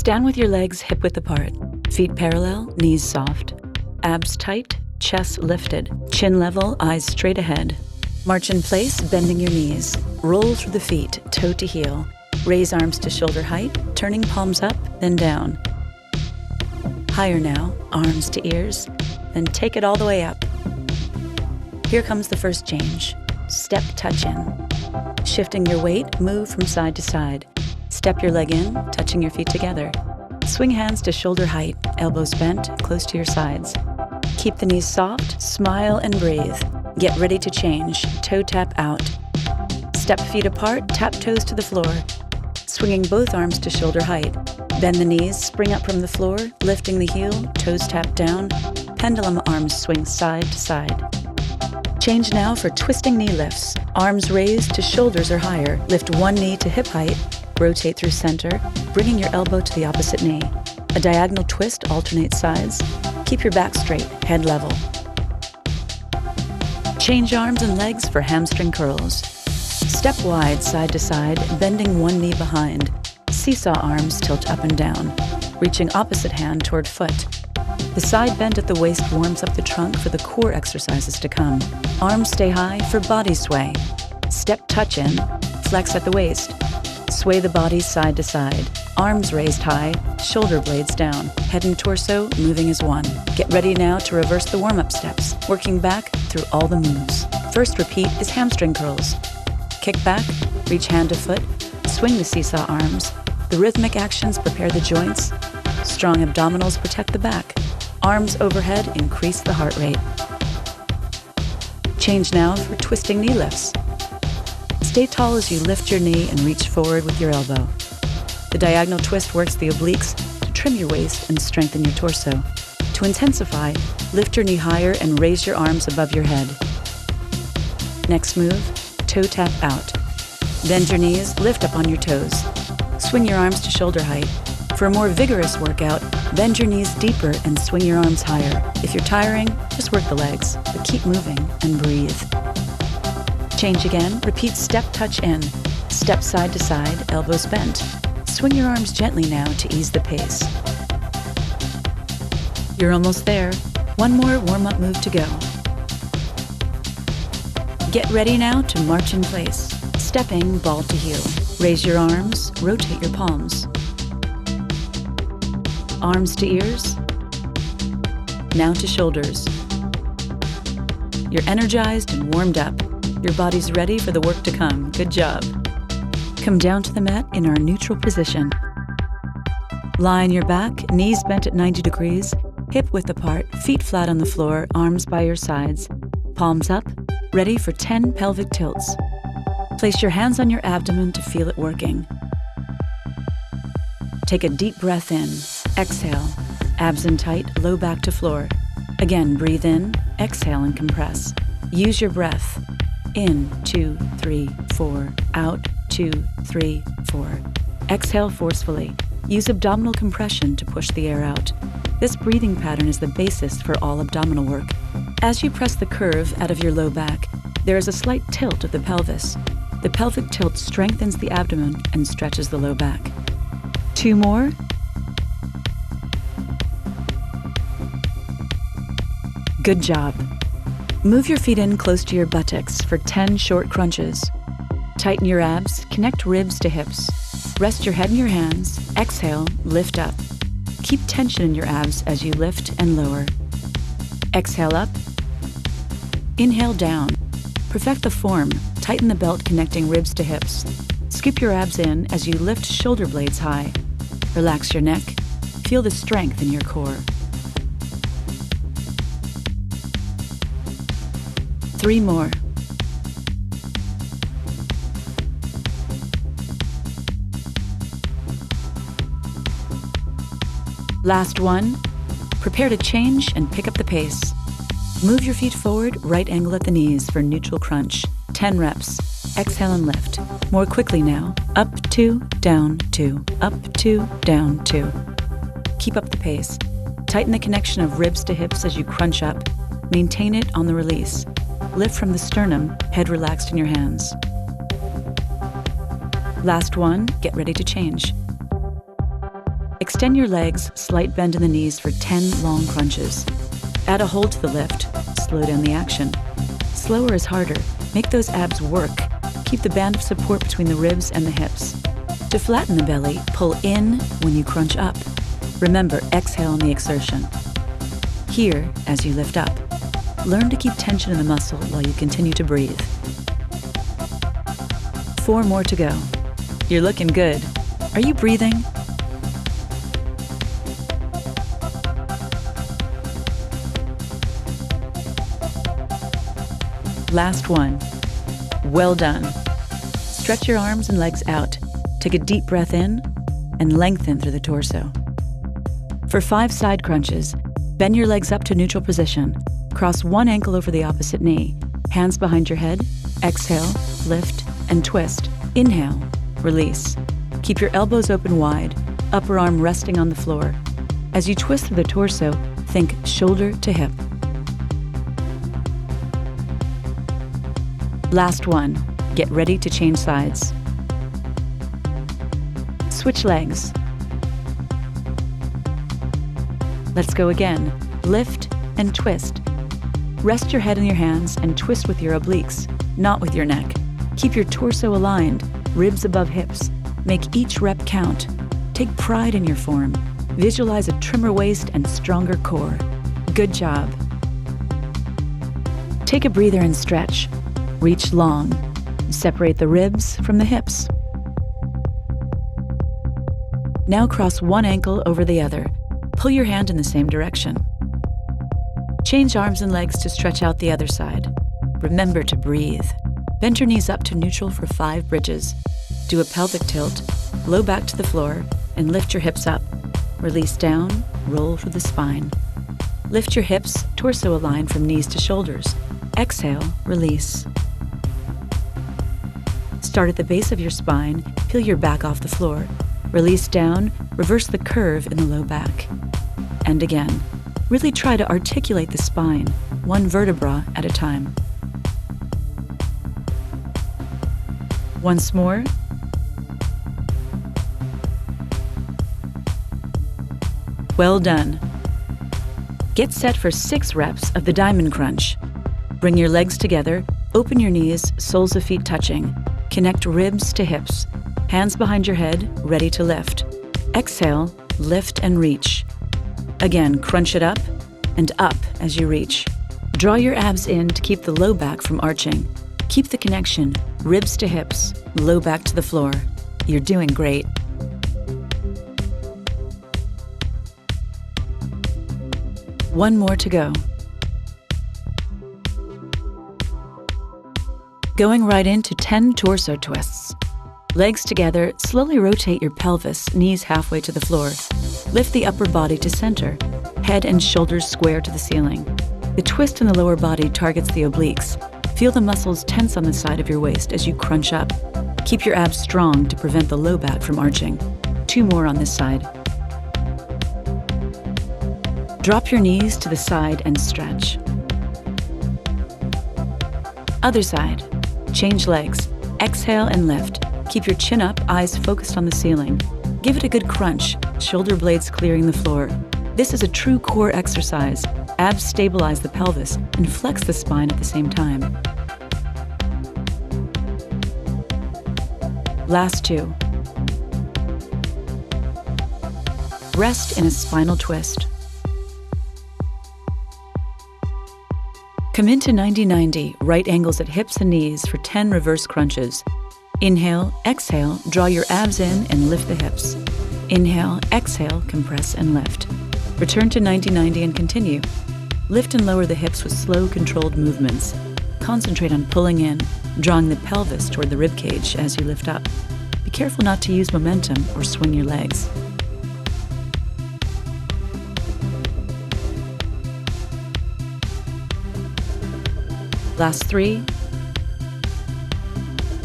Stand with your legs hip-width apart, feet parallel, knees soft, abs tight, chest lifted, chin level, eyes straight ahead. March in place, bending your knees. Roll through the feet, toe to heel. Raise arms to shoulder height, turning palms up, then down. Higher now, arms to ears, then take it all the way up. Here comes the first change. Step touch in. Shifting your weight, move from side to side. Step your leg in, touching your feet together. Swing hands to shoulder height, elbows bent, close to your sides. Keep the knees soft, smile and breathe. Get ready to change, toe tap out. Step feet apart, tap toes to the floor. Swinging both arms to shoulder height. Bend the knees, spring up from the floor, lifting the heel, toes tap down. Pendulum arms swing side to side. Change now for twisting knee lifts. Arms raised to shoulders or higher. Lift one knee to hip height. Rotate through center, bringing your elbow to the opposite knee. A diagonal twist alternates sides. Keep your back straight, head level. Change arms and legs for hamstring curls. Step wide side to side, bending one knee behind. Seesaw arms tilt up and down, reaching opposite hand toward foot. The side bend at the waist warms up the trunk for the core exercises to come. Arms stay high for body sway. Step touch in, flex at the waist. Sway the body side to side. Arms raised high, shoulder blades down. Head and torso moving as one. Get ready now to reverse the warm-up steps, working back through all the moves. First repeat is hamstring curls. Kick back, reach hand to foot, swing the seesaw arms. The rhythmic actions prepare the joints. Strong abdominals protect the back. Arms overhead increase the heart rate. Change now for twisting knee lifts. Stay tall as you lift your knee and reach forward with your elbow. The diagonal twist works the obliques to trim your waist and strengthen your torso. To intensify, lift your knee higher and raise your arms above your head. Next move, toe tap out. Bend your knees, lift up on your toes. Swing your arms to shoulder height. For a more vigorous workout, bend your knees deeper and swing your arms higher. If you're tiring, just work the legs, but keep moving and breathe. Change again, repeat step touch in. Step side to side, elbows bent. Swing your arms gently now to ease the pace. You're almost there. One more warm-up move to go. Get ready now to march in place. Stepping ball to heel. Raise your arms, rotate your palms. Arms to ears. Now to shoulders. You're energized and warmed up. Your body's ready for the work to come. Good job. Come down to the mat in our neutral position. Lie on your back, knees bent at 90 degrees, hip width apart, feet flat on the floor, arms by your sides, palms up, ready for 10 pelvic tilts. Place your hands on your abdomen to feel it working. Take a deep breath in. Exhale. Abs in tight, low back to floor. Again, breathe in, exhale and compress. Use your breath. In, 2, 3, 4. Out, 2, 3, 4. Exhale forcefully. Use abdominal compression to push the air out. This breathing pattern is the basis for all abdominal work. As you press the curve out of your low back, there is a slight tilt of the pelvis. The pelvic tilt strengthens the abdomen and stretches the low back. 2 more. Good job. Move your feet in close to your buttocks for 10 short crunches. Tighten your abs, connect ribs to hips. Rest your head in your hands. Exhale, lift up. Keep tension in your abs as you lift and lower. Exhale up. Inhale down. Perfect the form. Tighten the belt connecting ribs to hips. Scoop your abs in as you lift shoulder blades high. Relax your neck. Feel the strength in your core. 3 more. Last one. Prepare to change and pick up the pace. Move your feet forward, right angle at the knees for neutral crunch. 10 reps. Exhale and lift. More quickly now. Up 2, down 2, up 2, down 2. Keep up the pace. Tighten the connection of ribs to hips as you crunch up. Maintain it on the release. Lift from the sternum, head relaxed in your hands. Last one, get ready to change. Extend your legs, slight bend in the knees for 10 long crunches. Add a hold to the lift. Slow down the action. Slower is harder. Make those abs work. Keep the band of support between the ribs and the hips. To flatten the belly, pull in when you crunch up. Remember, exhale on the exertion. Here, as you lift up, learn to keep tension in the muscle while you continue to breathe. 4 more to go. You're looking good. Are you breathing? Last one. Well done. Stretch your arms and legs out. Take a deep breath in and lengthen through the torso. For 5 side crunches, bend your legs up to neutral position. Cross one ankle over the opposite knee. Hands behind your head. Exhale, lift, and twist. Inhale, release. Keep your elbows open wide, upper arm resting on the floor. As you twist through the torso, think shoulder to hip. Last one. Get ready to change sides. Switch legs. Let's go again. Lift and twist. Rest your head in your hands and twist with your obliques, not with your neck. Keep your torso aligned, ribs above hips. Make each rep count. Take pride in your form. Visualize a trimmer waist and stronger core. Good job. Take a breather and stretch. Reach long. Separate the ribs from the hips. Now cross one ankle over the other. Pull your hand in the same direction. Change arms and legs to stretch out the other side. Remember to breathe. Bend your knees up to neutral for 5 bridges. Do a pelvic tilt, low back to the floor, and lift your hips up. Release down, roll through the spine. Lift your hips, torso aligned from knees to shoulders. Exhale, release. Start at the base of your spine, peel your back off the floor. Release down, reverse the curve in the low back. And again, really try to articulate the spine, one vertebra at a time. Once more. Well done. Get set for 6 reps of the diamond crunch. Bring your legs together, open your knees, soles of feet touching. Connect ribs to hips. Hands behind your head, ready to lift. Exhale, lift and reach. Again, crunch it up and up as you reach. Draw your abs in to keep the low back from arching. Keep the connection, ribs to hips, low back to the floor. You're doing great. One more to go. Going right into 10 torso twists. Legs together, slowly rotate your pelvis, knees halfway to the floor. Lift the upper body to center, head and shoulders square to the ceiling. The twist in the lower body targets the obliques. Feel the muscles tense on the side of your waist as you crunch up. Keep your abs strong to prevent the low back from arching. 2 more on this side. Drop your knees to the side and stretch. Other side. Change legs. Exhale and lift. Keep your chin up, eyes focused on the ceiling. Give it a good crunch, shoulder blades clearing the floor. This is a true core exercise. Abs stabilize the pelvis and flex the spine at the same time. Last 2. Rest in a spinal twist. Come into 90-90, right angles at hips and knees for 10 reverse crunches. Inhale, exhale, draw your abs in and lift the hips. Inhale, exhale, compress and lift. Return to 90-90 and continue. Lift and lower the hips with slow, controlled movements. Concentrate on pulling in, drawing the pelvis toward the ribcage as you lift up. Be careful not to use momentum or swing your legs. Last 3,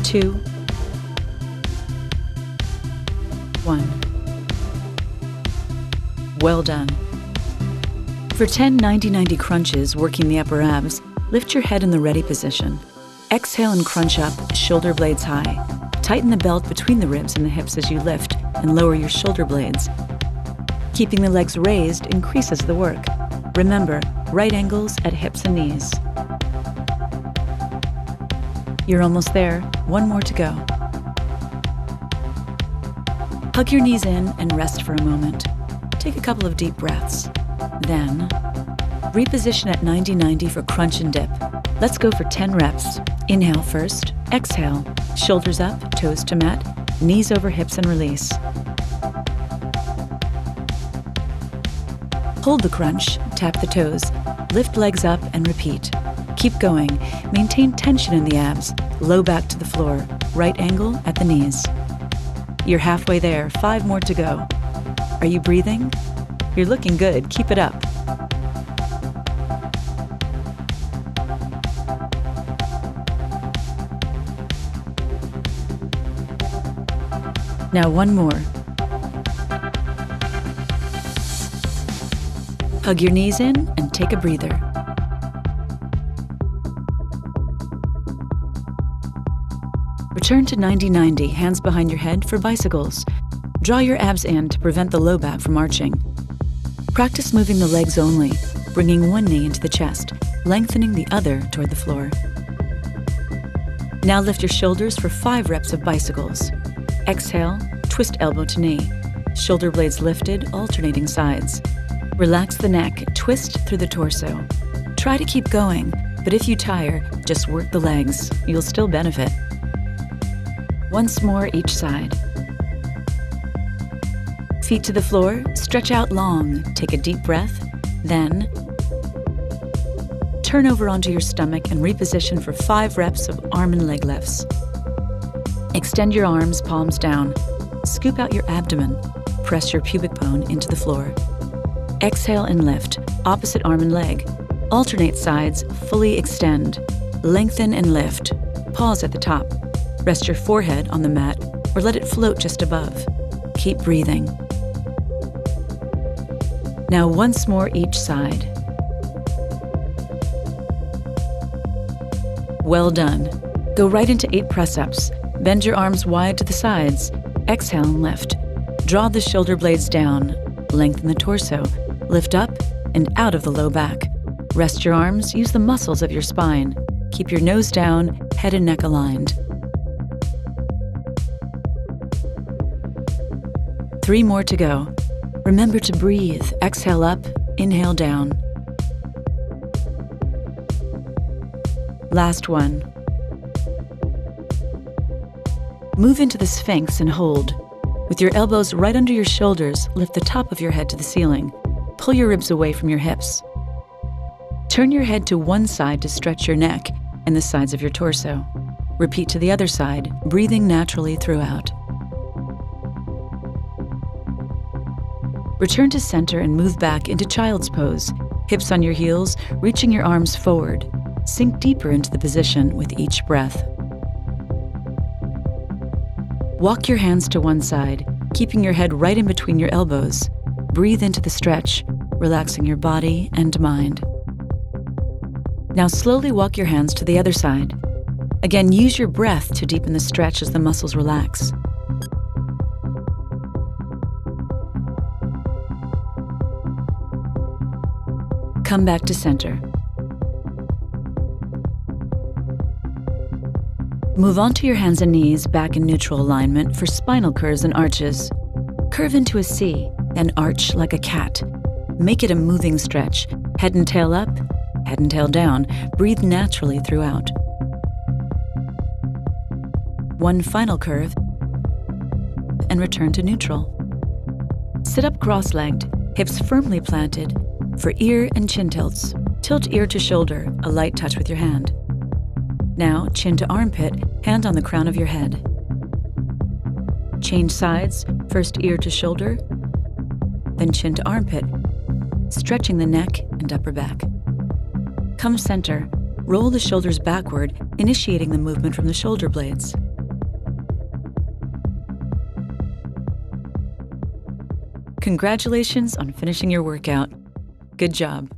2, 1. Well done. For 10 90-90 crunches working the upper abs, lift your head in the ready position. Exhale and crunch up, shoulder blades high. Tighten the belt between the ribs and the hips as you lift and lower your shoulder blades. Keeping the legs raised increases the work. Remember, right angles at hips and knees. You're almost there. One more to go. Hug your knees in and rest for a moment. Take a couple of deep breaths. Then, reposition at 90-90 for crunch and dip. Let's go for 10 reps. Inhale first, exhale, shoulders up, toes to mat, knees over hips and release. Hold the crunch, tap the toes, lift legs up and repeat. Keep going. Maintain tension in the abs, low back to the floor, right angle at the knees. You're halfway there, 5 more to go. Are you breathing? You're looking good, keep it up. Now one more. Hug your knees in and take a breather. Return to 90-90, hands behind your head for bicycles. Draw your abs in to prevent the low back from arching. Practice moving the legs only, bringing one knee into the chest, lengthening the other toward the floor. Now lift your shoulders for 5 reps of bicycles. Exhale, twist elbow to knee. Shoulder blades lifted, alternating sides. Relax the neck, twist through the torso. Try to keep going, but if you tire, just work the legs. You'll still benefit. Once more each side. Feet to the floor, stretch out long, take a deep breath, then turn over onto your stomach and reposition for 5 reps of arm and leg lifts. Extend your arms, palms down. Scoop out your abdomen. Press your pubic bone into the floor. Exhale and lift, opposite arm and leg. Alternate sides, fully extend. Lengthen and lift. Pause at the top. Rest your forehead on the mat or let it float just above. Keep breathing. Now once more each side. Well done. Go right into 8 press-ups. Bend your arms wide to the sides. Exhale and lift. Draw the shoulder blades down. Lengthen the torso. Lift up and out of the low back. Rest your arms, use the muscles of your spine. Keep your nose down, head and neck aligned. 3 more to go. Remember to breathe. Exhale up, inhale down. Last one. Move into the Sphinx and hold. With your elbows right under your shoulders, lift the top of your head to the ceiling. Pull your ribs away from your hips. Turn your head to one side to stretch your neck and the sides of your torso. Repeat to the other side, breathing naturally throughout. Return to center and move back into child's pose, hips on your heels, reaching your arms forward. Sink deeper into the position with each breath. Walk your hands to one side, keeping your head right in between your elbows. Breathe into the stretch, relaxing your body and mind. Now slowly walk your hands to the other side. Again, use your breath to deepen the stretch as the muscles relax. Come back to center. Move onto your hands and knees back in neutral alignment for spinal curves and arches. Curve into a C, then arch like a cat. Make it a moving stretch. Head and tail up, head and tail down. Breathe naturally throughout. One final curve, and return to neutral. Sit up cross-legged, hips firmly planted, for ear and chin tilts. Tilt ear to shoulder, a light touch with your hand. Now, chin to armpit, hand on the crown of your head. Change sides, first ear to shoulder, then chin to armpit, stretching the neck and upper back. Come center, roll the shoulders backward, initiating the movement from the shoulder blades. Congratulations on finishing your workout. Good job.